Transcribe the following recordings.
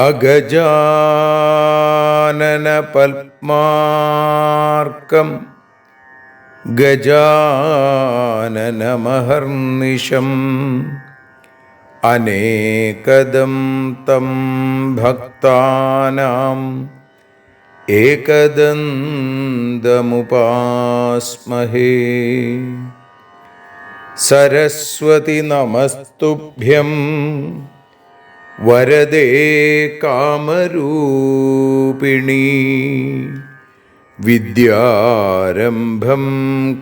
അഗജാനന പത്മാർക്കം ഗജാനനമഹർനിശം അനേകദം തം ഭക്താനാം ഏകദന്തമുപാസ്മഹേ. സരസ്വതി നമസ്തുഭ്യം വരദേ കാമരൂപിണി. വിദ്യാരംഭം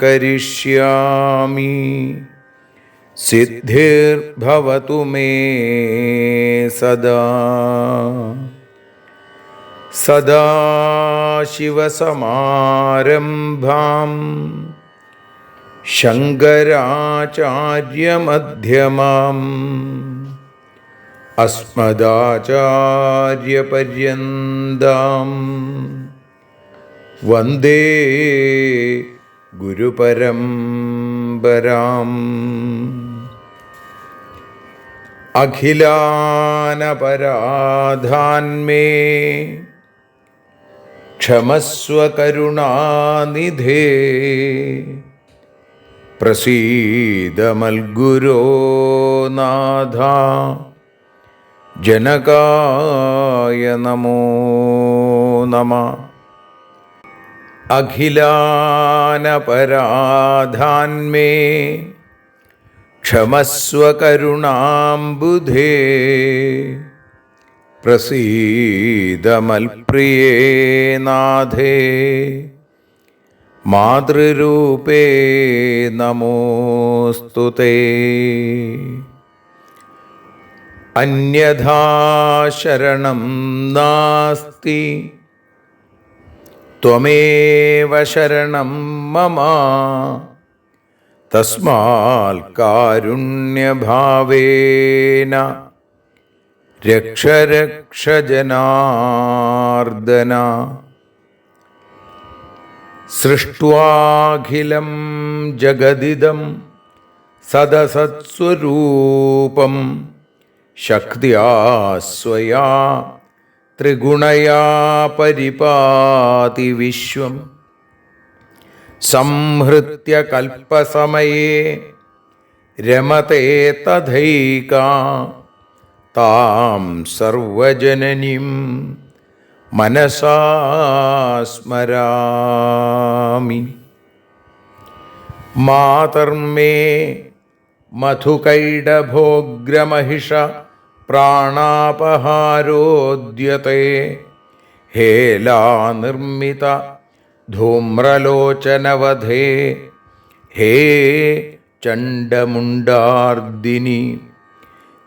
കരിഷ്യാമി സിദ്ധിർഭവതു മേ സദാ. സദാശിവസമാരംഭാം ശങ്കരാചാര്യമധ്യമാം അസ്മദാചാര്യപര്യന്താം വന്ദേ ഗുരുപരമ്പരാം. അഖിലാനപരാധാന്മേ ക്ഷമസ്വ കരുണാനിധേ. പ്രസീദ മൽഗുരോ നാഥ ജനകായ നമോ നമഃ. അഖിലാനപരാധാന്മേ ക്ഷമസ്വ കരുണാംബുധേ. പ്രസീദ മൽപ്രിയേ നാഥേ മാതൃരൂപേ നമോസ്തുതേ. അന്യഥാ ശരണം നാസ്തി ത്വമേവ ശരണം മമ. തസ്മാൽ കാരുണ്യഭാവേന രക്ഷ രക്ഷ ജനാർദ്ദന. സൃഷ്ട്വാഖിലം ജഗദിദം സദസത്സ്വരൂപം ശക്തിയാ സ്വയാ ത്രിഗുണയാ പരിപാതി വിശ്വം. സംഹൃത്യ കൽപ്പസമയേ രമതേ തഥൈകാ താം സർവജനനീം മനസാ സ്മരാമി. മാതർമേ മധുകൈടഭോഗ്രമഹിഷ പ്രാണാപഹാരോദ്യത്തെ. ഹേലാനിർമ്മിത ധൂമ്രലോചനവധേ ഹേ ചണ്ഡമുണ്ഡാർദിനി.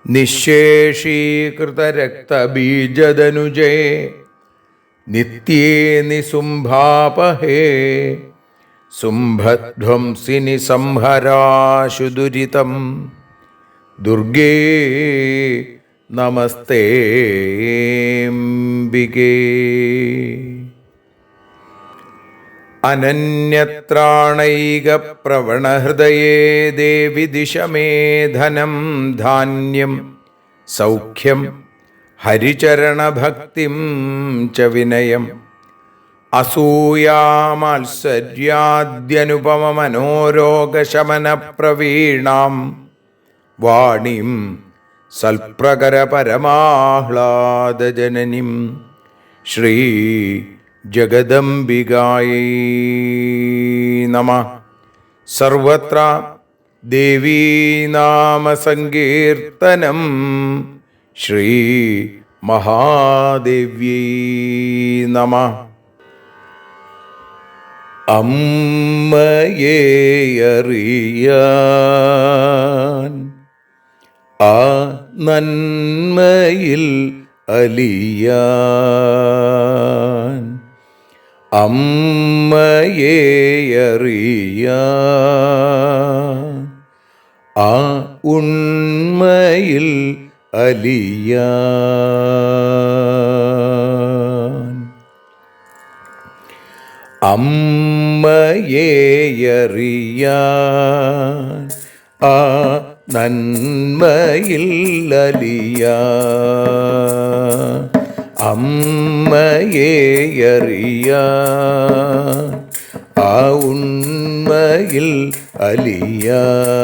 നിശേഷീകൃതരക്തബീജദനുജേ നിത്യേ നിസുംഭാപഹേ. സുംഭധ്വംസിനി സംഹരാശു ദുരിതം ദുർഗേ നമസ്തേംബികേ. അനന്യത്രാണൈകപ്രവണഹൃദയേ ദേവി ദിശ മേ ധനം ധാന്യം സൗഖ്യം ഹരിചരണഭക്തിം ച വിനയം. അസൂയാമാത്സര്യാദ്യനുപമമനോരോഗശമനപ്രവീണാം വാണീം സൽപ്രകരപരമാഹ്ലാദജനനീം ശ്രീ ജഗദംബികായൈ നമഃ. സർവത്ര ദേവീനാമസങ്കീർത്തനം ശ്രീ മഹാദേവ്യൈ നമഃ. അമ്മയെ അറിയാൻ ആ നന്മയിൽ അലിയാൻ, അമ്മയെ അറിയാൻ ആ ഉണ്മയിൽ അലിയാൻ, അമ്മയെ അറിയാൻ ആ നന്മയിൽ അലിയാൻ, അമ്മയെ അറിയാൻ ആ ഉണ്മയിൽ അലിയാൻ.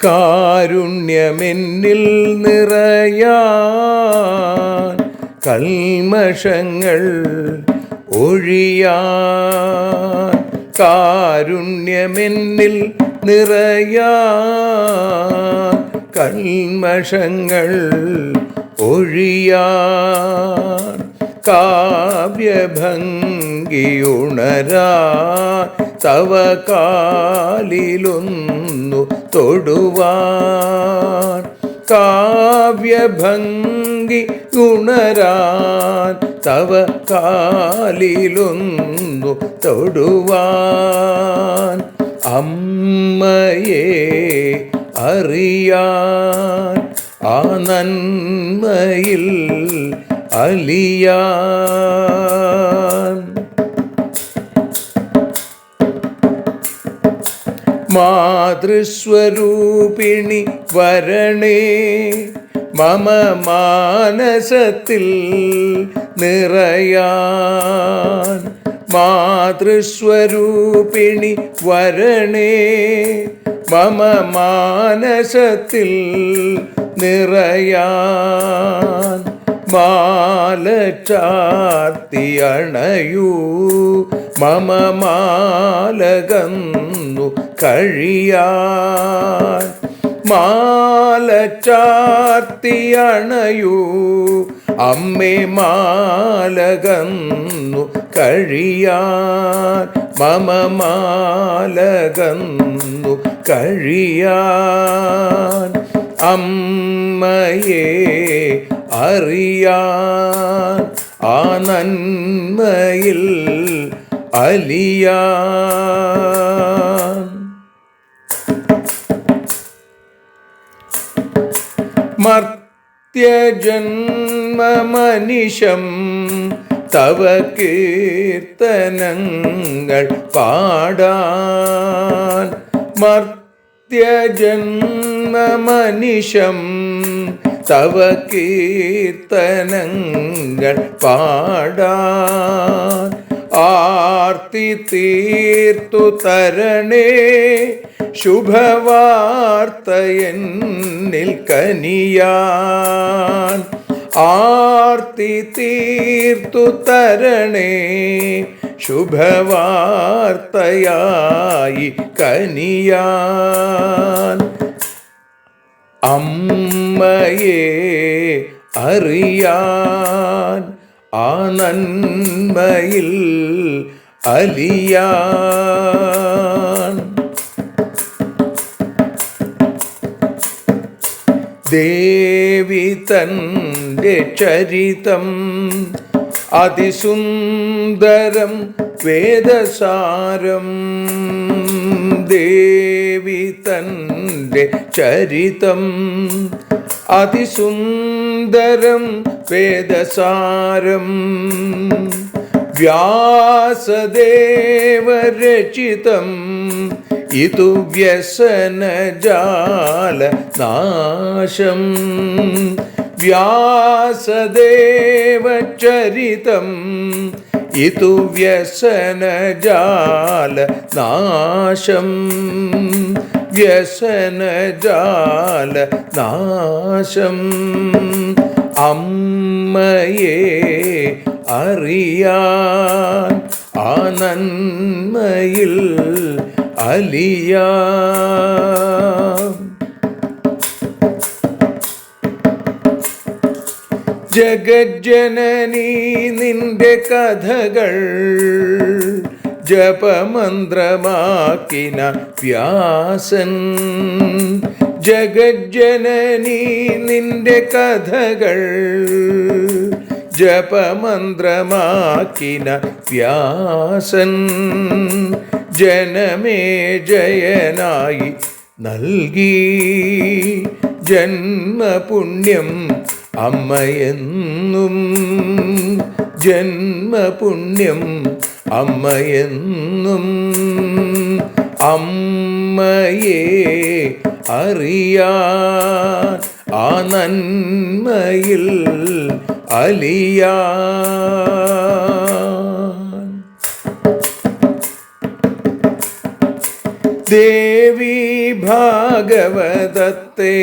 കാരുണ്യമെന്നിൽ നിറയാൻ, കൽമഷങ്ങൾ ഒഴിയാൻ, കാരുണ്യമെന്നിൽ നിറയാൻ, കൽമഷങ്ങൾ ഒഴിയാൻ, കാവ്യഭംഗിയുണരാൻ തവ കാലിലൊന്നു തൊടുവാൻ, കാവ്യഭംഗി ഉണരാൻ തവ കാലിലൊന്നു തൊടുവാൻ, അമ്മയെ അറിയാൻ ആ നന്മയിൽ അലിയാൻ. മാതൃസ്വരൂപിണി വരണേ മമ മാനസത്തിൽ നിറയാൻ, മാതൃസ്വരൂപിണി വരണേ മമ മാനസത്തിൽ നിറയാൻ, മാല ചാർത്തി അണയൂ മമ മാലകന്നു കഴിയാൻ, മാല ചാർത്തി അണയൂ അമ്മേ മാലകന്നു കഴിയാൻ, മമ മാലകന്നു കഴിയാൻ, അമ്മയെ അറിയാൻ ആ നന്മയിൽ അലിയാൻ. മർത്യജന്മമനിശം തവ കീർത്തനങ്ങൾ പാടാൻ, മർത്യജന്മമനിശം തവ കീർത്തനങ്ങൾ പാടാൻ, ആർത്തി തീർത്തു തരണേ ശുഭവാർത്തയെന്നിൽ കനിയാൻ, ആർത്തി തീർത്തു തരണേ ശുഭവാർത്തയായി കനിയാൻ, അമ്മയെ അറിയാൻ ആ നന്മയിൽ അലിയാൻ. ദേവി തൻ്റെ ചരിതം അതിസുന്ദരം വേദസാരം, ദേവി തൻ്റെ ചരിതം അതിസുന്ദരം വേദസാരം, വ്യാസദേവരചിതം ഇതു വ്യസനജാല നാശം, വ്യാസദേവചരിതം ഇതു വ്യസനജാല നാശം, വ്യസനജാല നാശം, അമ്മയെ അറിയാൻ ആ നന്മയിൽ അലിയാൻ. ജഗജ്ജനനീ നിന്റെ കഥകൾ ജപമന്ത്രമാക്കിന വ്യാസൻ. ജഗജ്ജനനീ നിന്റെ കഥകൾ ജപമന്ത്രമാക്കിന വ്യാസൻ. ജനമേ ജയനായി നൽകി ജന്മപുണ്യം അമ്മയെന്നും. ജന്മപുണ്യം അമ്മയെന്നും. അമ്മയെ അറിയാൻ ആ നന്മയിൽ അലിയാൻ. ദേവി ഭാഗവതത്തെ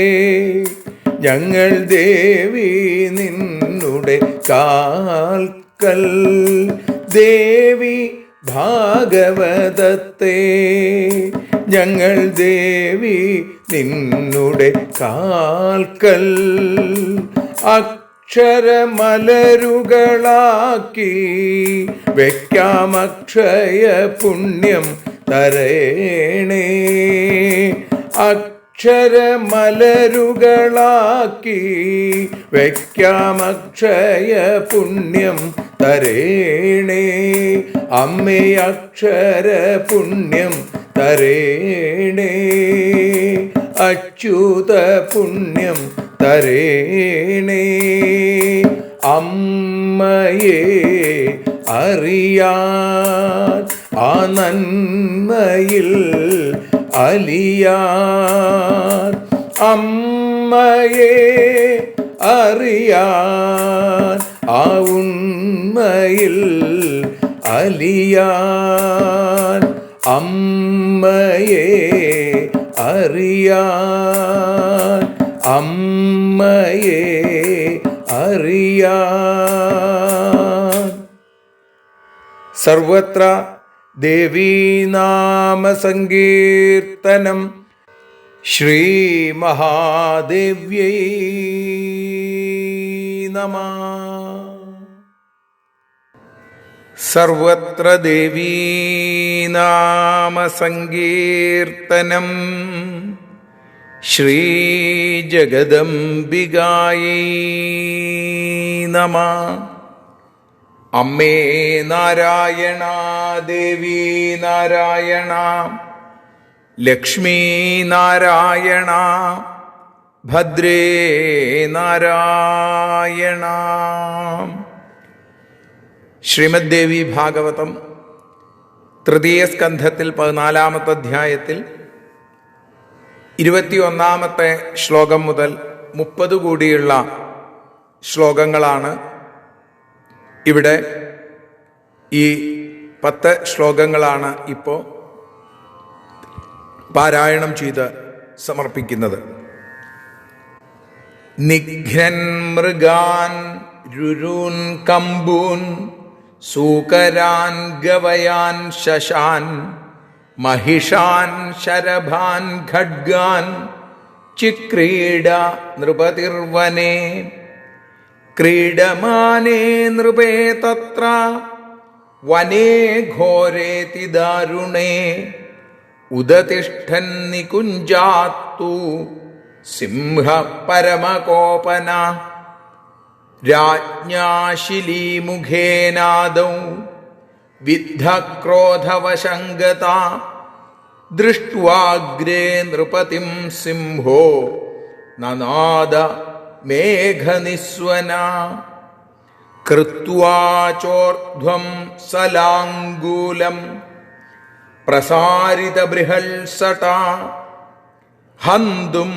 ഞങ്ങൾ ദേവി നിന്നുടെ കാൽക്കൽ. ദേവി ഭാഗവതത്തെ ഞങ്ങൾ ദേവി നിന്നുടെ കാൽക്കൽ. അക്ഷരമലരുകളാക്കി വയ്ക്കാം അക്ഷയ പുണ്യം തരേണേ. അക്ഷരമലരുകളാക്കി വയ്ക്കാം അക്ഷയ പുണ്യം തരേണേ. അമ്മേ അക്ഷര പുണ്യം തരേണേ. അച്യുത പുണ്യം തരേണേ. അമ്മയെ അറിയാൻ ആ നന്മയിൽ അലിയാൻ. അമ്മയെ അറിയാൻ ആ ഉണ്മയിൽ അലിയാൻ. അമ്മയെ അറിയാൻ. അമ്മയെ അറിയാൻ. സർവത്ര ദേവീനാമസങ്കീർത്തനം. ശ്രീമഹാദേവ്യൈ നമഃ. സർവത്ര ദേവീനാമസങ്കീർത്തനം. ശ്രീജഗദംബികായൈ നമഃ. അമ്മേ നാരായണ, ദേവി നാരായണ, ലക്ഷ്മീ നാരായണ, ഭദ്രേ നാരായണ. ശ്രീമദ് ദേവി ഭാഗവതം തൃതീയ സ്കന്ധത്തിൽ 14-ാമത്തെ അധ്യായത്തിൽ 21-ാമത്തെ ശ്ലോകം മുതൽ 30 കൂടിയുള്ള ശ്ലോകങ്ങളാണ് ഇവിടെ. ഈ 10 ശ്ലോകങ്ങളാണ് ഇപ്പോൾ പാരായണം ചെയ്ത് സമർപ്പിക്കുന്നത്. നിഘ്നൻ മൃഗാൻ രുരൂൻ കമ്പൂൻ സൂകരാൻ ഗവയാൻ ശശാൻ महिषान शरभान खड्गान चिक्रीडा नृपतिर्वने क्रीडमाने नृपे तत्र वने घोरेति दारुणे उदतिष्ठन् निकुञ्जात्तु सिंह परमकोपना राज्ञा शिलीमुखेनादौ विद्धक्रोधवशङ्गता दृष्ट्वाग्रे नृपतिं सिंहो ननाद मेघनिस्वना कृत्वा चोर्ध्वं सलाङ्गूलं प्रसारितबृहल्सटा हन्तुं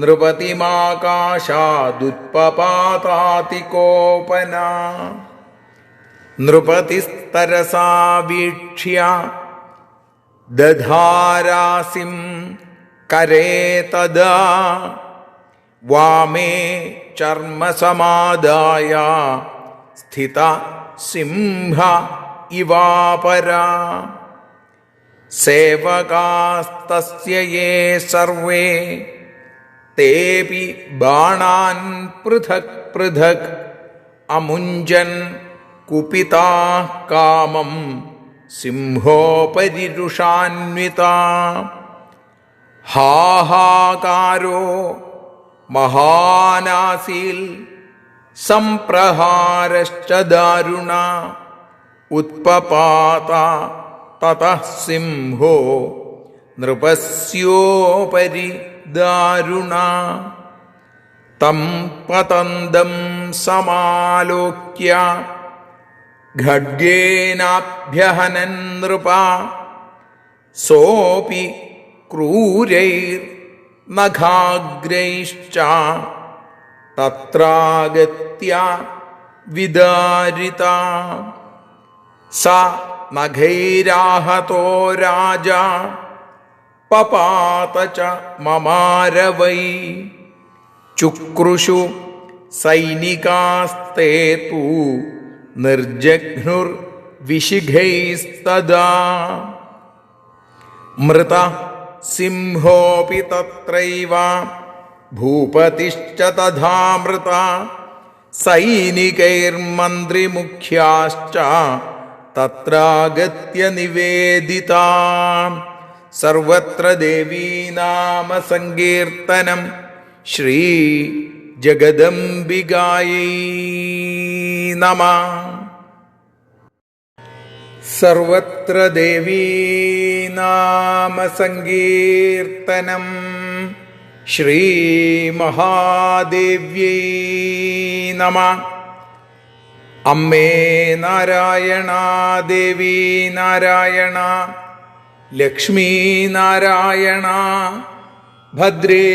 नृपतिमाकाशादुत्पपातातिकोपना नृपतिस्तरसा वीक्ष्य दधारासिं करे तदा वामे चर्मसमादाय स्थिता सिंह इवापरा सेवकास्तस्य ये सर्वे तेऽपि बाणान् पृथक् पृथक् അമുഞ്ചൻ കുപിതാഃ കാമം സിംഹോപരിരുഷാന്വിതാ ഹാഹാകാരോ മഹാനാസീൽ സംപ്രഹാരശ്ച ദാരുണ ഉത്പപാത തതഃ സിംഹോ നൃപസ്യോപരി ദാരുണ തം പതന്തം സമാലോക്യ ഖഡ്ഗേനാഭ്യഹനൻ നൃപ സോപി ക്രൂരൈർനഖാഗ്രൈശ്ച തത്രാഗത്യ വിദാരിത സ നഖൈരാഹതോ രാജാ പപാത ച മമാരവൈ ചുക്രുഷു സൈനികാസ്തേ തു നിർജഘ്നുർവിശിഖൈസ്തദാ മൃത സിംഹോപി തത്രൈവ ഭൂപതിശ്ച തഥാ മൃത സൈനികൈർമന്ത്രിമുഖ്യാശ്ച തത്രാഗത്യ നിവേദിതാ സർവത്ര ദേവീനാമ സങ്കീർത്തനം ശ്രീ ജഗദംബികായൈ നമഃ. സർവത്ര ദേവീനാമ സങ്കീർത്തനം ശ്രീ മഹാദേവ്യൈ നമഃ. അമ്മേ നാരായണ, ദേവി നാരായണ, ലക്ഷ്മീ നാരായണ, ഭദ്രേ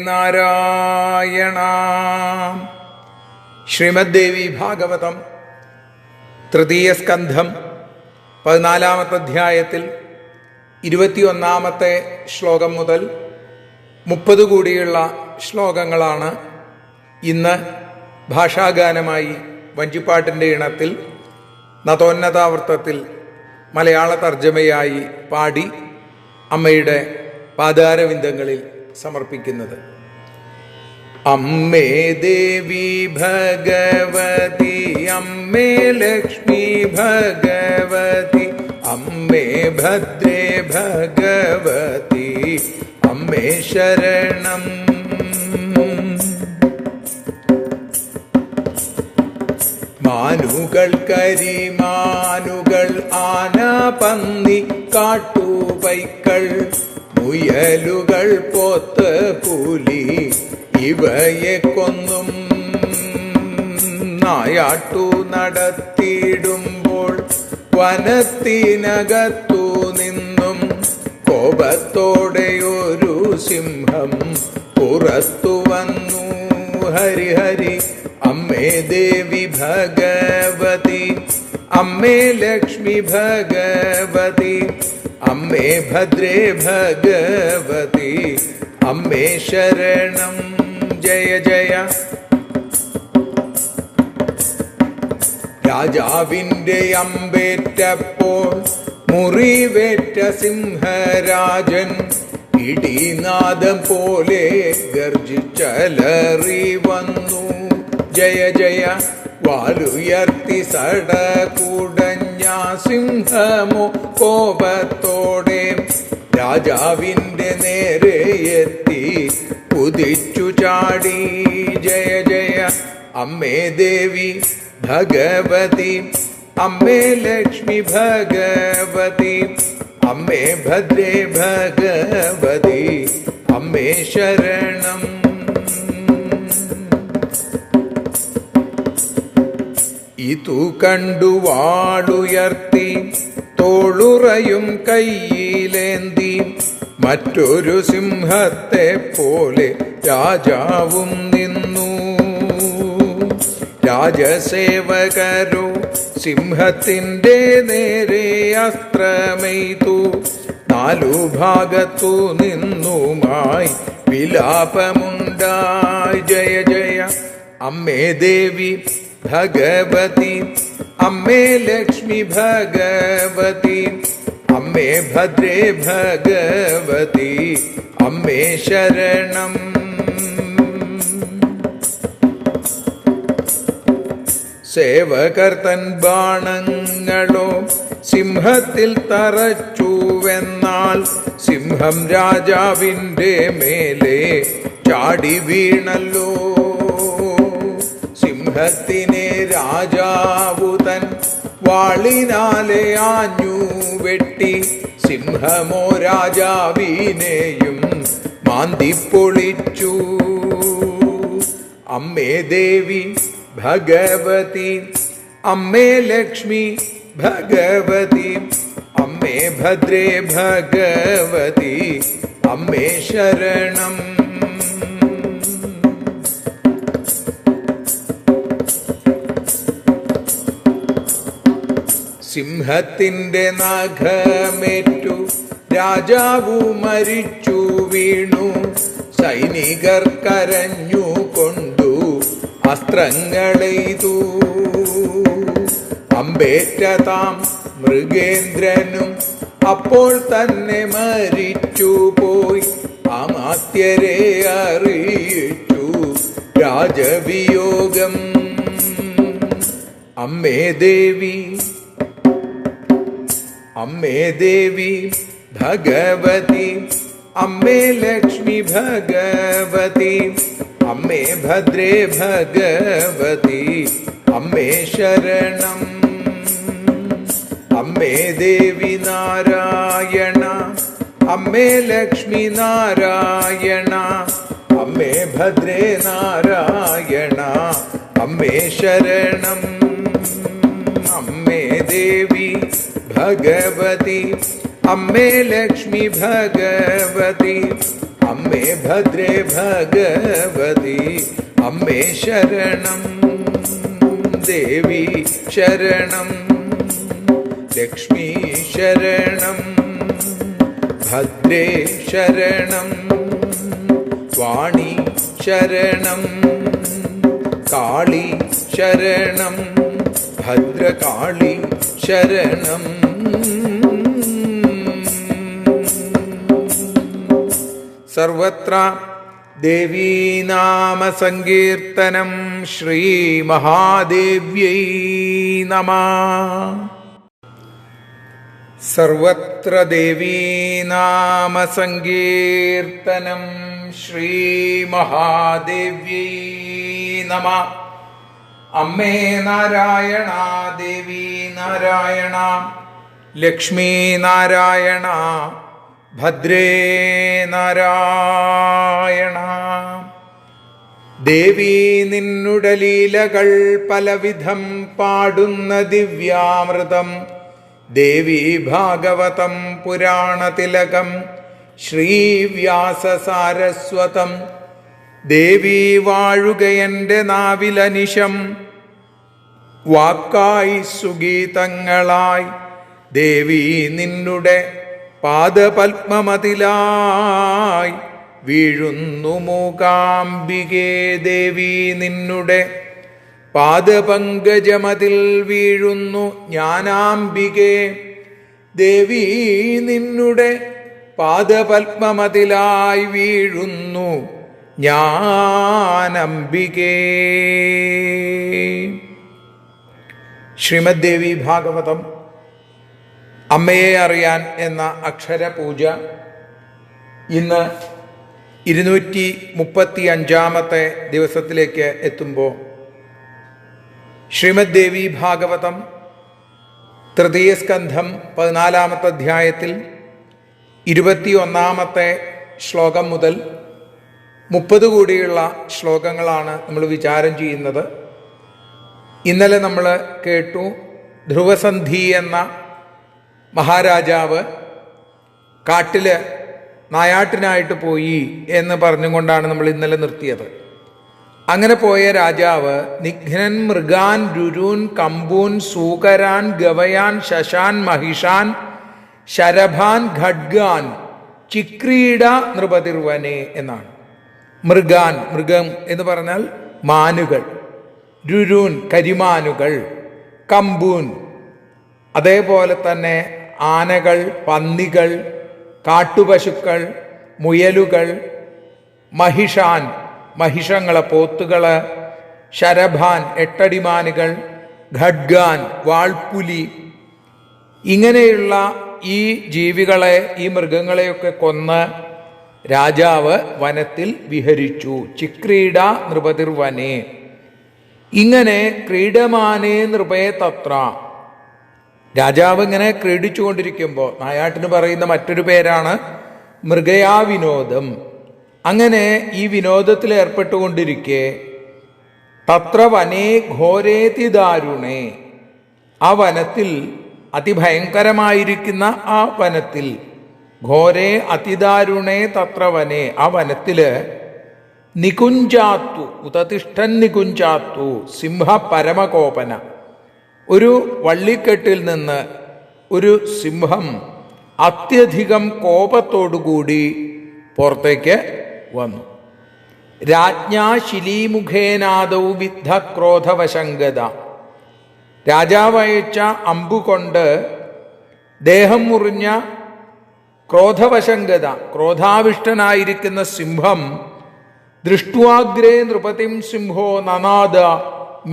നാരായണ. ശ്രീമദ്ദേവി ഭാഗവതം തൃതീയ സ്കന്ധം 14-ാമത്തെ അധ്യായത്തിൽ 21-ാമത്തെ ശ്ലോകം മുതൽ 30 കൂടിയുള്ള ശ്ലോകങ്ങളാണ് ഇന്ന് ഭാഷാഗാനമായി വഞ്ചിപ്പാട്ടിൻ്റെ ഇണത്തിൽ നതോന്നതാവൃത്തത്തിൽ മലയാള തർജ്ജമയായി പാടി അമ്മയുടെ പാദാരവിന്ദങ്ങളിൽ സമർപ്പിക്കുന്നത്. അമ്മേ ദേവി ഭഗവതി, അമ്മേ ലക്ഷ്മി ഭഗവതി, അമ്മേ ഭദ്രേ ഭഗവതി, അമ്മേ ശരണം. മാനുകൾ കരിമാനുകൾ ആന പന്നി കാട്ടുപൈക്കൾ മുയലുകൾ പോത്ത് പുലി ഇവയെ കൊന്നും നായാട്ടു നടത്തിയിടുമ്പോൾ വനത്തിനകത്തു നിന്നും കോപത്തോടെയൊരു സിംഹം പുറത്തു വന്നു. ഹരിഹരി അമ്മേ ദേവി ഭഗവതി, അമ്മേ ലക്ഷ്മി ഭഗവതി, അമ്മേ ഭദ്രേ ഭഗവതി, അമ്മേ ശരണം. ജയ ജയ. രാജാവിൻ്റെ അമ്പേറ്റപ്പോൾ മുറിവേറ്റ സിംഹരാജൻ ഇടിനാദം പോലെ ഗർജിച്ചലറി വന്നു. ജയ ജയ. വാലുയർത്തി സടകുടഞ്ഞ സിംഹമോ കോപത്തോടെ രാജാവിൻ്റെ നേരെ എത്തി കുതിച്ചു ചാടി. ജയ ജയ. അമ്മേ ദേവി ഭഗവതി, അമ്മേ ലക്ഷ്മി ഭഗവതി, അമ്മേ ഭദ്രേ ഭഗവതി, അമ്മേ ശരണം. ഇതു കണ്ടു വാളുയർത്തി തോളുറയും കയ്യിലേന്തി മറ്റൊരു സിംഹത്തെ പോലെ രാജാവും നിന്നു. രാജസേവകരോ സിംഹത്തിൻ്റെ നേരെ അസ്ത്രമെയ്തു. 4 ഭാഗത്തു നിന്നുമായി വിലാപമുണ്ടായി. ജയ ജയ. അമ്മേ ദേവി ഭഗവതി, അമ്മേ ലക്ഷ്മി ഭഗവതി, അമ്മേ ഭദ്രേ ഭഗവതി, അമ്മേ ശരണം. സേവകർ തൻ ബാണങ്ങളോ സിംഹത്തിൽ തറച്ചുവെന്നാൽ സിംഹം രാജാവിൻ്റെ മേലെ ചാടി വീണല്ലോ. സിംഹത്തിനെ രാജാവു തൻ വാളിനാലെ ആഞ്ഞു വെട്ടി സിംഹമോ രാജാവിനെയും മാന്തിപ്പൊളിച്ചു. അമ്മേ ദേവി ഭഗവതി, അമ്മേ ലക്ഷ്മി ഭഗവതി, അമ്മേ ഭദ്രേ ഭഗവതി, അമ്മേ ശരണം. സിംഹത്തിൻ്റെ നഖമേറ്റു രാജാവു മരിച്ചു വീണു. സൈനികർ കരഞ്ഞു കൊണ്ടു അസ്ത്രങ്ങളെയ്തു. അമ്പേറ്റ താം മൃഗേന്ദ്രനും അപ്പോൾ തന്നെ മരിച്ചു പോയി. അമാത്യരെ അറിയിച്ചു രാജവിയോഗം. അമ്മേ ദേവി, അമ്മേ ദേവി ഭഗവതി, അമ്മേ ലക്ഷ്മി ഭഗവതി, അമ്മേ ഭദ്രേ ഭഗവതി, അമ്മേ ശരണം. അമ്മേ ദേവി നാരായണ, അമ്മേ ലക്ഷ്മി നാരായണ, അമ്മേ ഭദ്രേ നാരായണ, അമ്മേ ശരണം. അമ്മേ ദേവി ഭഗവതി, അമ്മേ ലക്ഷ്മി ഭഗവതി, അമ്മേ ഭദ്രേ ഭഗവതി, അമ്മേ ശരണം. ദേവി ശരണം, ലക്ഷ്മി ശരണം, ഭദ്രേ ശരണം, വാണി ശരണം, കാളി ശരണം, ഭദ്രകാളി ശരണം. സർവത്ര ദേവീനാമ സങ്കീർത്തനം. ശ്രീ മഹാദേവ്യൈ നമഃ. സർവത്ര ദേവീനാമ സങ്കീർത്തനം. ശ്രീ മഹാദേവ്യൈ നമഃ. അമ്മേ നാരായണ, ദേവി നാരായണ, ലക്ഷ്മി നാരായണ, ഭദ്രേ നാരായണ. ദേവി നിന്നുടെ ലീലകൾ പലവിധം പാടുന്ന ദിവ്യാമൃതം. ദേവി ഭാഗവതം പുരാണതിലകം ശ്രീവ്യാസസാരസ്വതം. ദേവി വാഴുകയെൻ്റെ നാവിലനിശം, വാക്കായി സുഗീതങ്ങളായി. ദേവി നിന്നുടെ പാദപത്മമതിലായി വീഴുന്നു മൂകാംബികേ. ദേവി നിന്നുടെ പാദപങ്കജമതിൽ വീഴുന്നു ജ്ഞാനാംബികേ. ദേവി നിന്നുടെ പാദപത്മമതിലായി വീഴുന്നു ജ്ഞാനംബികേ. ശ്രീമദ് ദേവി ഭാഗവതം അമ്മയെ അറിയാൻ എന്ന അക്ഷരപൂജ ഇന്ന് 235 ദിവസത്തിലേക്ക് എത്തുമ്പോൾ ശ്രീമദ് ദേവി ഭാഗവതം തൃതീയ സ്കന്ധം 14 അധ്യായത്തിൽ 21 ശ്ലോകം മുതൽ 30 കൂടിയുള്ള ശ്ലോകങ്ങളാണ് നമ്മൾ വിചാരം ചെയ്യുന്നത്. ഇന്നലെ നമ്മൾ കേട്ടു ധ്രുവസന്ധി എന്ന മഹാരാജാവ് കാട്ടിൽ നായാട്ടിനായിട്ട് പോയി എന്ന് പറഞ്ഞുകൊണ്ടാണ് നമ്മൾ ഇന്നലെ നിർത്തിയത്. അങ്ങനെ പോയ രാജാവ് നിഘ്നൻ, മൃഗാൻ, രുരൂൻ, കമ്പൂൻ, സൂകരാൻ, ഗവയാൻ, ശശാൻ, മഹിഷാൻ, ശരഭാൻ, ഖഡ്ഗാൻ, ചിക്രീഡ നൃപതിർവനെ എന്നാണ്. മൃഗാൻ, മൃഗം എന്ന് പറഞ്ഞാൽ മാനുകൾ. രുരൂൻ, കരിമാനുകൾ. കമ്പൂൻ, അതേപോലെ തന്നെ ആനകൾ, പന്നികൾ, കാട്ടുപശുക്കൾ, മുയലുകൾ. മഹിഷാൻ, മഹിഷങ്ങളെ, പോത്തുകൾ. ശരഭാൻ, 8 അടിമാനുകൾ. ഖഡ്ഗാൻ വാൾപ്പുലി, ഇങ്ങനെയുള്ള ഈ ജീവികളെ, ഈ മൃഗങ്ങളെയൊക്കെ കൊന്ന് രാജാവ് വനത്തിൽ വിഹരിച്ചു. ചിക്രീഡ നൃപതിർവനെ. ഇങ്ങനെ ക്രീഡമാനേ നൃപേ തത്ര. രാജാവ് ഇങ്ങനെ ക്രീഡിച്ചു കൊണ്ടിരിക്കുമ്പോൾ, നായാട്ടിന് പറയുന്ന മറ്റൊരു പേരാണ് മൃഗയാ വിനോദം. അങ്ങനെ ഈ വിനോദത്തിൽ ഏർപ്പെട്ടുകൊണ്ടിരിക്കെ തത്ര വനേ ഘോരേതി ദാരുണേ, ആ വനത്തിൽ അതിഭയങ്കരമായിരിക്കുന്ന ആ വനത്തിൽ, ഘോരേ അതിദാരുണേ തത്ര വനേ, ആ വനത്തില് നികുഞ്ചാത്തു ഉതതിഷ്ഠൻ നികുഞ്ചാത്തു സിംഹ പരമകോപന, ഒരു വള്ളിക്കെട്ടിൽ നിന്ന് ഒരു സിംഹം അത്യധികം കോപത്തോടുകൂടി പുറത്തേക്ക് വന്നു. രാജ്ഞാ ശിലീമുഖേനാദൗ വിദ്ധ ക്രോധവശങ്കത. രാജാവ് അയച്ച അമ്പുകൊണ്ട് ദേഹം മുറിഞ്ഞ ക്രോധവശങ്കത, ക്രോധാവിഷ്ടനായിരിക്കുന്ന സിംഹം ദൃഷ്ട്വാഗ്രേ നൃപതിം സിംഹോ നനാദ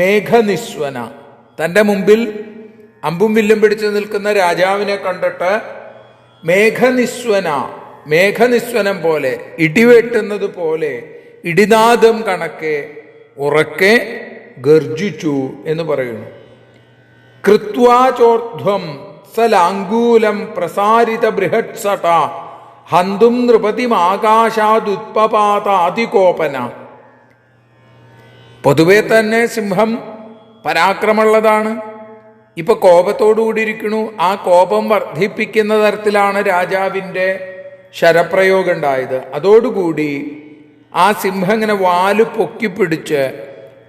മേഘനിസ്വന. തൻ്റെ മുമ്പിൽ അമ്പും വില്ലും പിടിച്ചു നിൽക്കുന്ന രാജാവിനെ കണ്ടിട്ട് മേഘനിസ്വനം പോലെ, ഇടിവെട്ടുന്നത് പോലെ, ഇടിനാദം കണക്കെ ഉറക്കെ ഗർജിച്ചു എന്ന് പറയുന്നു. കൃത്വാചോർധ്വം സലാംഗൂലം പ്രസാരിത ബൃഹത്സട ഹന്തും നൃപതിമാകാശാദുത്പപാതാതികോപന. പൊതുവെ തന്നെ സിംഹം പരാക്രമമുള്ളതാണ്. ഇപ്പൊ കോപത്തോടുകൂടി ഇരിക്കണു. ആ കോപം വർദ്ധിപ്പിക്കുന്ന തരത്തിലാണ് രാജാവിൻ്റെ ശരപ്രയോഗം ഉണ്ടായത്. അതോടുകൂടി ആ സിംഹം ഇങ്ങനെ വാല് പൊക്കിപ്പിടിച്ച്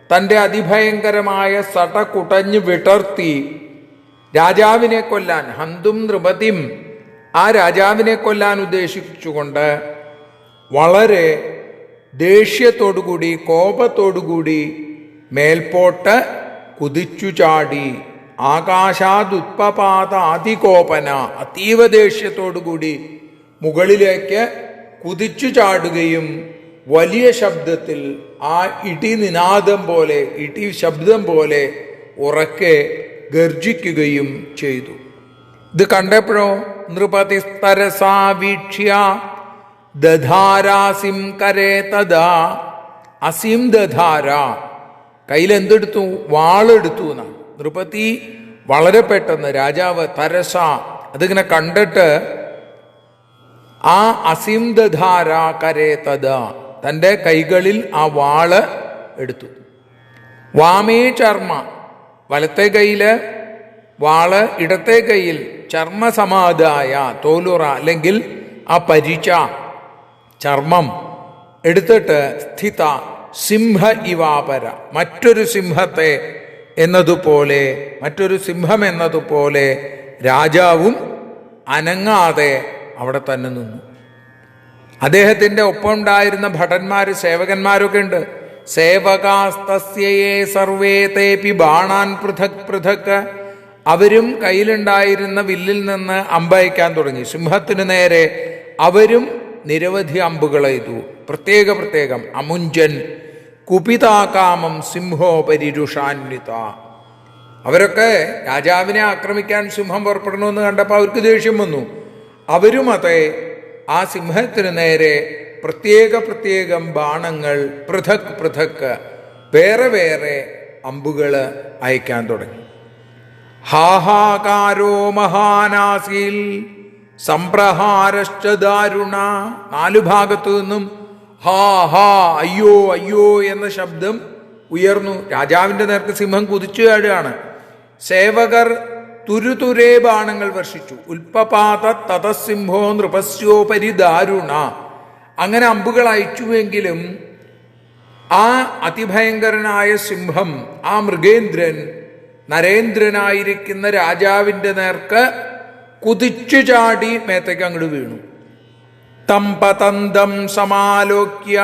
തൻ്റെ അതിഭയങ്കരമായ സട കുടഞ്ഞു വിടർത്തി രാജാവിനെ കൊല്ലാൻ, ഹന്തും നൃപതിം, ആ രാജാവിനെ കൊല്ലാൻ ഉദ്ദേശിച്ചുകൊണ്ട് വളരെ ദേഷ്യത്തോടുകൂടി, കോപത്തോടുകൂടി മേൽപോട്ട് കുതിച്ചു ചാടി. ആകാശാദുത്പപാത അതികോപന, അതീവ ദേഷ്യത്തോടുകൂടി മുകളിലേക്ക് കുതിച്ചു ചാടുകയും വലിയ ശബ്ദത്തിൽ ആ ഇടിനിനാദം പോലെ, ഇടി ശബ്ദം പോലെ ഉറക്കെ ഗർജിക്കുകയും ചെയ്തു. ഇത് കണ്ടപ്പോഴോ നൃപതിസ്തരസാ വീക്ഷ്യ ദധാരാസിം കരേ തഥാ. അസിം ദധാര, കയ്യിലെന്തെടുത്തു? വാളെടുത്തു എന്നാണ്. നൃപതി വളരെ പെട്ടെന്ന്, രാജാവ് തരസ, അതിങ്ങനെ കണ്ടിട്ട് ആ അസിം ദധാര കരേ തഥാ, തൻ്റെ കൈകളിൽ ആ വാള് എടുത്തു. വാമേ ചർമ്മ, വലത്തെ കൈയില് വാള്, ഇടത്തെ കൈയിൽ ചർമ്മസമാധായ തോലുറ അല്ലെങ്കിൽ ആ പരിച ചർമ്മം എടുത്തിട്ട് സ്ഥിത സിംഹ ഇവാപര, മറ്റൊരു സിംഹത്തെ എന്നതുപോലെ, മറ്റൊരു സിംഹം എന്നതുപോലെ രാജാവും അനങ്ങാതെ അവിടെ തന്നെ നിന്നു. അദ്ദേഹത്തിൻ്റെ ഒപ്പം ഉണ്ടായിരുന്ന ഭടന്മാർ, സേവകന്മാരൊക്കെ ഉണ്ട്. സേവകാസ്തസ്യയേ സർവേ തേപി ബാണാൻ പൃഥക് പൃഥക്. അവരും കയ്യിലുണ്ടായിരുന്ന വില്ലിൽ നിന്ന് അമ്പയക്കാൻ തുടങ്ങി. സിംഹത്തിനു നേരെ അവരും നിരവധി അമ്പുകൾ എയ്തു. പ്രത്യേകം അമുഞ്ചൻ കുപിതാകാമം സിംഹോപരിരുഷാന്വിത. അവരൊക്കെ രാജാവിനെ ആക്രമിക്കാൻ സിംഹം പുറപ്പെടണമെന്ന് കണ്ടപ്പോൾ അവർക്ക് ദേഷ്യം വന്നു. അവരും അതെ ആ സിംഹത്തിനു നേരെ പ്രത്യേകം ബാണങ്ങൾ, പൃഥക് വേറെ അമ്പുകൾ അയക്കാൻ തുടങ്ങി. ഹാഹാകാരോ മഹാനാസിൽ സംപ്രഹാരശ്ച ദാരുണ. നാലു ഭാഗത്തു നിന്നും ഹാ ഹാ, അയ്യോ എന്ന ശബ്ദം ഉയർന്നു. രാജാവിൻ്റെ നേർക്ക് സിംഹം കുതിച്ചു ചാടുകയാണ്. സേവകർ തുരുതുരേ ബാണങ്ങൾ വർഷിച്ചു. ഉൽപ്പപാത തതസിംഹോ നൃപസ്യോപരി ദാരുണ. അങ്ങനെ അമ്പുകൾ അയച്ചുവെങ്കിലും ആ അതിഭയങ്കരനായ സിംഹം, ആ മൃഗേന്ദ്രൻ, നരേന്ദ്രനായിരിക്കുന്ന രാജാവിൻ്റെ നേർക്ക് കുതിച്ചു ചാടി മേത്തേക്ക് അങ്ങോട്ട് വീണു. തമ്പതന്തം സമാലോക്യ,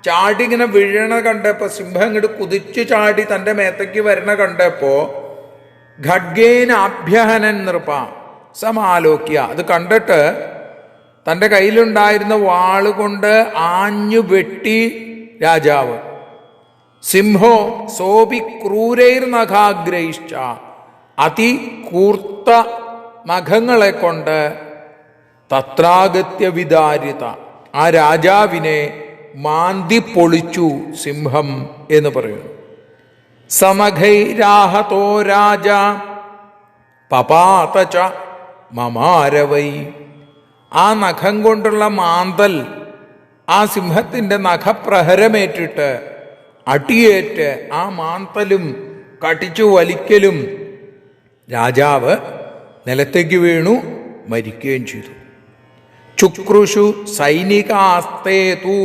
ചാടി ഇങ്ങനെ വീഴണ കണ്ടപ്പോ, സിംഹം ഇങ്ങോട്ട് കുതിച്ചു ചാടി തൻ്റെ മേത്തേക്ക് വരണ കണ്ടപ്പോ ഖഡ്ഗേനാഭ്യഹനൻ നൃപ സമാലോക്യ, അത് കണ്ടിട്ട് തൻ്റെ കയ്യിലുണ്ടായിരുന്ന വാളുകൊണ്ട് ആഞ്ഞു വെട്ടി രാജാവ്. സിംഹോ സോപി ക്രൂരൈർനഖാഗ്രൈശ്ച, അതികൂർത്ത നഖങ്ങളെ കൊണ്ട് തത്രാഗത്യ വിദാരിത, ആ രാജാവിനെ മാന്തി പൊളിച്ചു സിംഹം എന്ന് പറയുന്നു. സമഖൈരാഹതോ രാജ പപാത ച മമാരവൈ, ആ നഖം കൊണ്ടുള്ള മാന്തൽ, ആ സിംഹത്തിൻ്റെ നഖപ്രഹരമേറ്റിട്ട് അടിയേറ്റ് ആ മാന്തലും കടിച്ചു വലിക്കലും രാജാവ് നിലത്തേക്ക് വീണു മരിക്കുകയും ചെയ്തു. ചുക്രുഷു സൈനികാസ്തേതു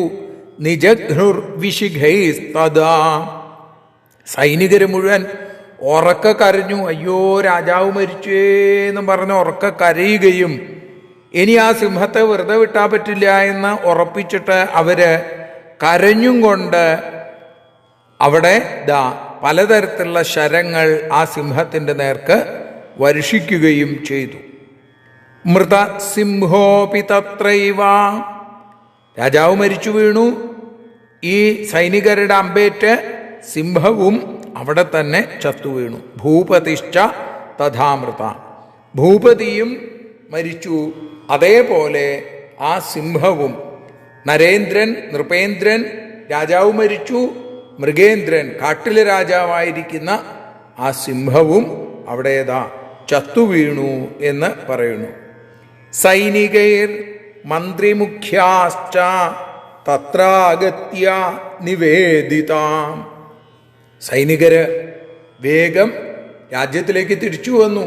നിജഘ്നുർവിശിഖൈസ്തദാ, സൈനികർ മുഴുവൻ ഉറക്ക കരഞ്ഞു. അയ്യോ രാജാവ് മരിച്ചേന്നും പറഞ്ഞ് ഉറക്ക കരയുകയും ഇനി ആ സിംഹത്തെ വെറുതെ വിട്ടാൻ പറ്റില്ല എന്ന് ഉറപ്പിച്ചിട്ട് അവര് കരഞ്ഞും കൊണ്ട് അവിടെ പലതരത്തിലുള്ള ശരങ്ങൾ ആ സിംഹത്തിൻ്റെ നേർക്ക് വർഷിക്കുകയും ചെയ്തു. മൃത സിംഹോപി തത്രൈവ, രാജാവ് മരിച്ചു വീണു. ഈ സൈനികരുടെ അമ്പേറ്റ് സിംഹവും അവിടെ തന്നെ ചത്തുവീണു. ഭൂപതിശ്ച തഥാമൃത, ഭൂപതിയും മരിച്ചു, അതേപോലെ ആ സിംഹവും. നരേന്ദ്രൻ, നൃപേന്ദ്രൻ, രാജാവ് മരിച്ചു. മൃഗേന്ദ്രൻ, കാട്ടിലെ രാജാവായിരിക്കുന്ന ആ സിംഹവും അവിടെ ചത്തുവീണു എന്ന് പറയുന്നു. സൈനികൈർ മന്ത്രിമുഖ്യാശ്ച തത്രാഗത്യ നിവേദിത, സൈനികര് വേഗം രാജ്യത്തിലേക്ക് തിരിച്ചു വന്നു.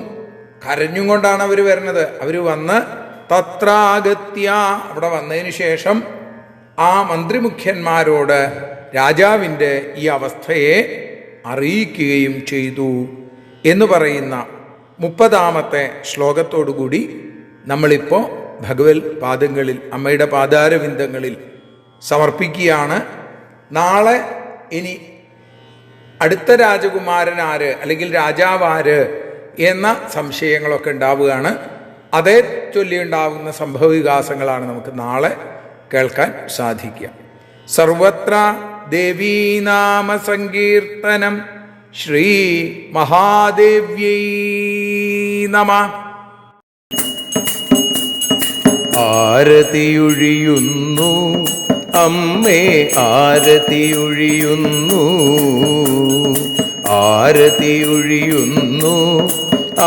കരഞ്ഞും കൊണ്ടാണ് അവർ വരുന്നത്. അവർ വന്ന് തത്രാഗത്യ, അവിടെ വന്നതിന് ശേഷം ആ മന്ത്രിമുഖ്യന്മാരോട് രാജാവിൻ്റെ ഈ അവസ്ഥയെ അറിയിക്കുകയും ചെയ്തു എന്ന് പറയുന്ന 30-ാമത്തെ ശ്ലോകത്തോടുകൂടി നമ്മളിപ്പോൾ ഭഗവത് പാദങ്ങളിൽ, അമ്മയുടെ പാദാരവിന്ദങ്ങളിൽ സമർപ്പിക്കുകയാണ്. നാളെ ഇനി അടുത്ത രാജകുമാരൻ ആര്, അല്ലെങ്കിൽ രാജാവാര് എന്ന സംശയങ്ങളൊക്കെ ഉണ്ടാവുകയാണ്. അതേ ചൊല്ലിയുണ്ടാവുന്ന സംഭവവികാസങ്ങളാണ് നമുക്ക് നാളെ കേൾക്കാൻ സാധിക്കുക. സർവത്ര ദേവീനാമ സങ്കീർത്തനം. ശ്രീ മഹാദേവ്യൈ നമഃ. ആരതിയൊഴിയുന്നു അമ്മേ, ആരതിയൊഴിയുന്നു, ആരതിയൊഴിയുന്നു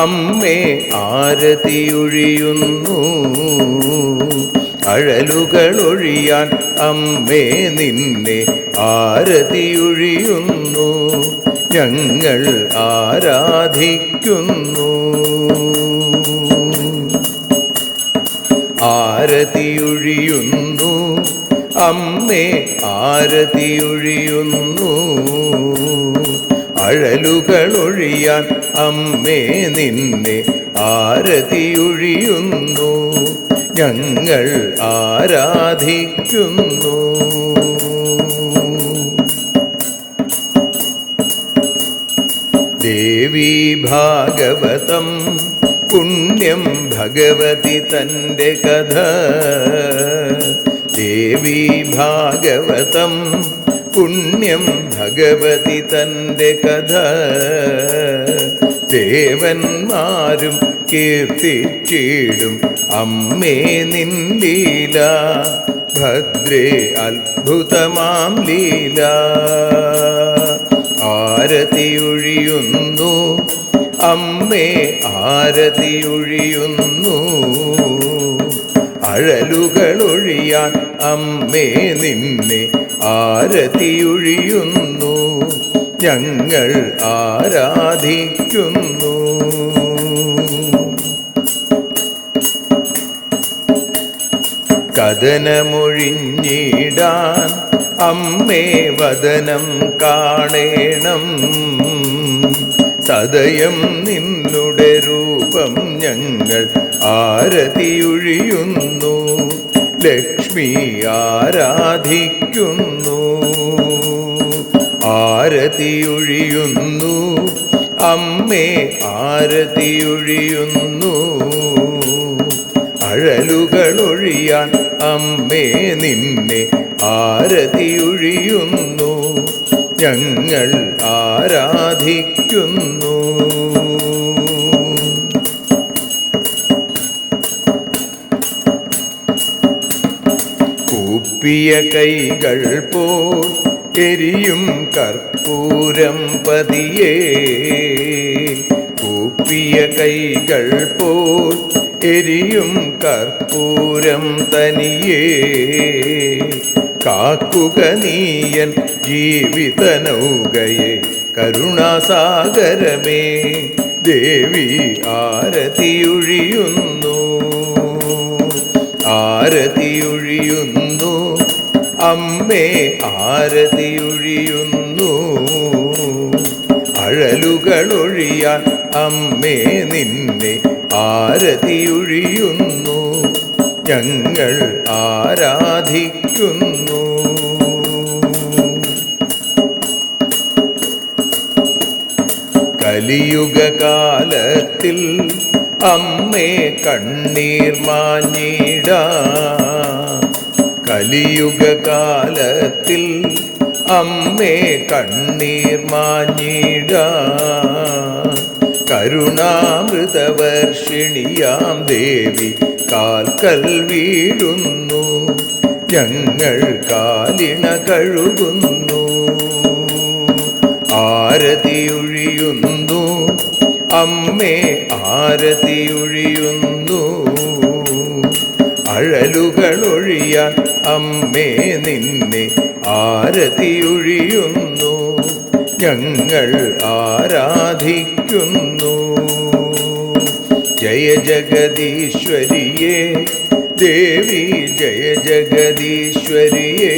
അമ്മേ, ആരതിയൊഴിയുന്നു. അഴലുകളൊഴിയാൻ അമ്മേ നിന്നെ ആരതിയൊഴിയുന്നു, ഞങ്ങൾ ആരാധിക്കുന്നു. ആരതിയൊഴിയുന്നു അമ്മേ, ആരതിയൊഴിയുന്നു. അഴലുകളൊഴിയാൻ അമ്മേ നിന്നെ ആരതിയൊഴിയുന്നു, ഞങ്ങൾ ആരാധിക്കുന്നു. ദേവീ ഭാഗവതം പുണ്യം ഭഗവതി തൻ്റെ കഥ. ദേവീ ഭാഗവതം പുണ്യം ഭഗവതി തൻ്റെ കഥ. ദേവന്മാരും കീർത്തിച്ചിടും അമ്മേ നിൻ ലീല, ഭദ്രേ അത്ഭുതമാം ലീല. ആരതിയൊഴിയുന്നു അമ്മേ, ആരതിയൊഴിയുന്നു. അഴലുകളൊഴിയാൻ അമ്മേ നിന്നെ ആരതിയൊഴിയുന്നു, ഞങ്ങൾ ആരാധിക്കുന്നു. കഥനമൊഴിഞ്ഞിടാൻ അമ്മേ വദനം കാണേണം. സദയം നിന്നുടെ രൂപം ഞങ്ങൾ ആരതിയൊഴിയുന്നു, ലക്ഷ്മി ആരാധിക്കുന്നു. ആരതിയൊഴിയുന്നു അമ്മേ, ആരതിയൊഴിയുന്നു. അഴലുകളൊഴിയാൻ അമ്മേ നിന്നെ ആരതിയൊഴിയുന്നു, ഞങ്ങൾ ആരാധിക്കുന്നു. കൂപ്പിയ കൈകൾ പോൽ എരിയും കർപ്പൂരം പതിയേ, കൂപ്പിയ കൈകൾ പോൽ എരിയും കർപ്പൂരം തനിയേ, കാക്കുക നീയൻ ജീവിത നൗകയെ കരുണാസാഗരമേ. ദേവി ആരതിയൊഴിയുന്നു, ആരതിയൊഴിയുന്നു, അമ്മേ ആരതിയൊഴിയുന്നു. അഴലുകളൊഴിയാൻ അമ്മേ നിന്നെ ആരതിയൊഴിയുന്നു. ഞങ്ങൾ ആരാധിക്കുന്നു. കലിയുഗകാലത്തിൽ അമ്മേ കണ്ണീർ മാഞ്ഞിടാ, കലിയുഗകാലത്തിൽ അമ്മേ കണ്ണീർ മാഞ്ഞിടാ. കരുണാമൃതവർഷിണിയാം ദേവി കാൽക്കൽ വീഴുന്നു. ഞങ്ങൾ കാലിണ കഴുകുന്നു. ആരതിയൊഴിയുന്നു അമ്മേ ആരതിയൊഴിയുന്നു. അഴലുകളൊഴിയാൻ അമ്മേ നിന്നെ ആരതിയൊഴിയുന്നു. ഞങ്ങൾ ആരാധിക്കുന്നു. ജയ ജഗദീശ്വരിയേ ദേവി, ജയ ജഗദീശ്വരിയേ.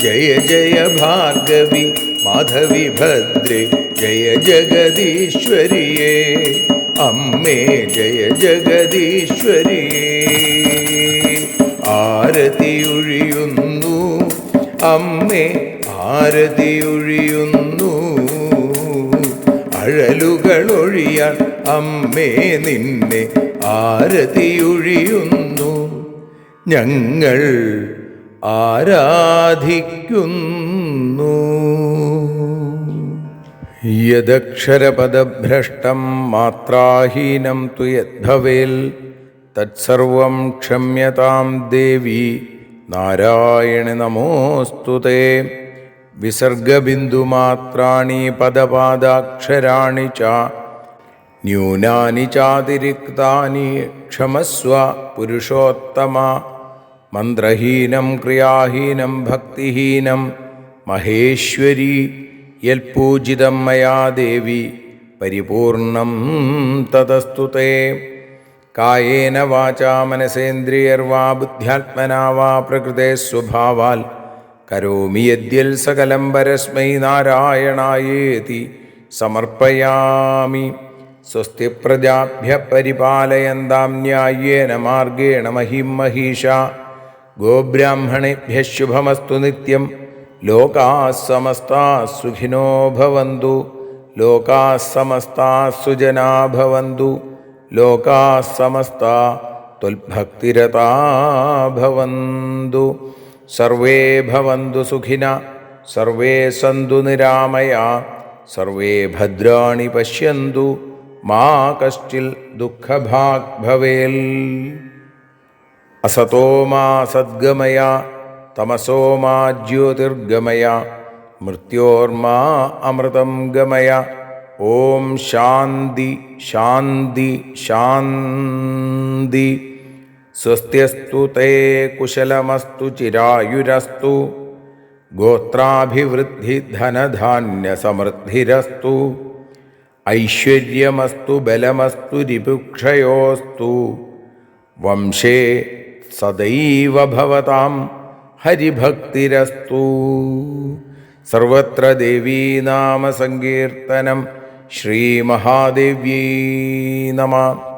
ജയ ജയ ഭാർഗവി മാധവി ഭദ്രേ, ജയ ജഗദീശ്വരിയേ. അമ്മേ ജയ ജഗദീശ്വരിയേ. ആരതിയൊഴിയുന്നു അമ്മേ ആരതിയൊഴിയുന്നു. അഴലുകളൊഴിയാൻ അമ്മേ നിന്നെ ആരതിയൊഴിയുന്നു. ഞങ്ങൾ ആരാധിക്കുന്നു. യദക്ഷരപദഭ്രഷ്ടം മാത്രാഹീനം തു യദ്ഭവേൽ തത്സർവം ക്ഷമ്യതാം ദേവി നാരായണി നമോസ്തുതേ. വിസർഗബിന്ദുമാത്രാണി പദപാദാക്ഷരാണി ച ന്യൂനാനി ചാതിരിക്താനി ക്ഷമസ്വ പുരുഷോത്തമ. മന്ത്രഹീനം ക്രിയാഹീനം ഭക്തിഹീനം മഹേശ്വരി യൽപൂജിതം മയാ ദേവി പരിപൂർണം തതസ്തുതേ. കായേന വാചാ മനസേന്ദ്രിയർവാ ബുദ്ധ്യാത്മനാ വാ പ്രകൃതേ സ്വഭാവാൽ കരോമി യദ്യൽ സകലം പരസ്മൈ നാരായണായേതി സമർപ്പയാമി. സ്വസ്തി പ്രജാഭ്യ പരിപാലയന്താം ന്യായേന മാർഗേണ മഹിം മഹീഷാ. ഗോബ്രാഹ്മണേഭ്യഃ ശുഭമസ്തു നിത്യം. ലോകാഃ സമസ്താഃ സുഖിനോ ഭവന്തു. ലോകാഃ സമസ്താഃ സുജനാ ഭവന്തു. ലോകാഃ സമസ്താഃ ത്വൽഭക്തിരതാ ഭവന്തു. സർവേ ഭവന്തു സുഖിനഃ, സർവേ സന്തു നിരാമയാഃ, സർവേ ഭദ്രാണി പശ്യന്തു, മാ കശ്ചിൽ ദുഃഖഭാഗ് ഭവേൽ. അസതോ മാ സദ്ഗമയ, തമസോ മാ ജ്യോതിർഗമയ, മൃത്യോർമാ അമൃതം ഗമയ. ഓം ശാന്തി ശാന്തി ശാന്തി. സ്വസ്ത്യസ്തു തേ കുശലമസ്തു ചിരായുരസ്തു. ഗോത്രാഭിവൃദ്ധി ധനധാന്യസമൃദ്ധിരസ്തു. ഐശ്വര്യമസ്തു ബലമസ്തു രിപുക്ഷയോസ്തു. വംശേ സദൈവ ഭവതാം ഹരിഭക്തിരസ്തു. സർവത്ര ദേവീനാമസങ്കീർത്തനം. ശ്രീമഹാദേവ്യൈ നമഃ.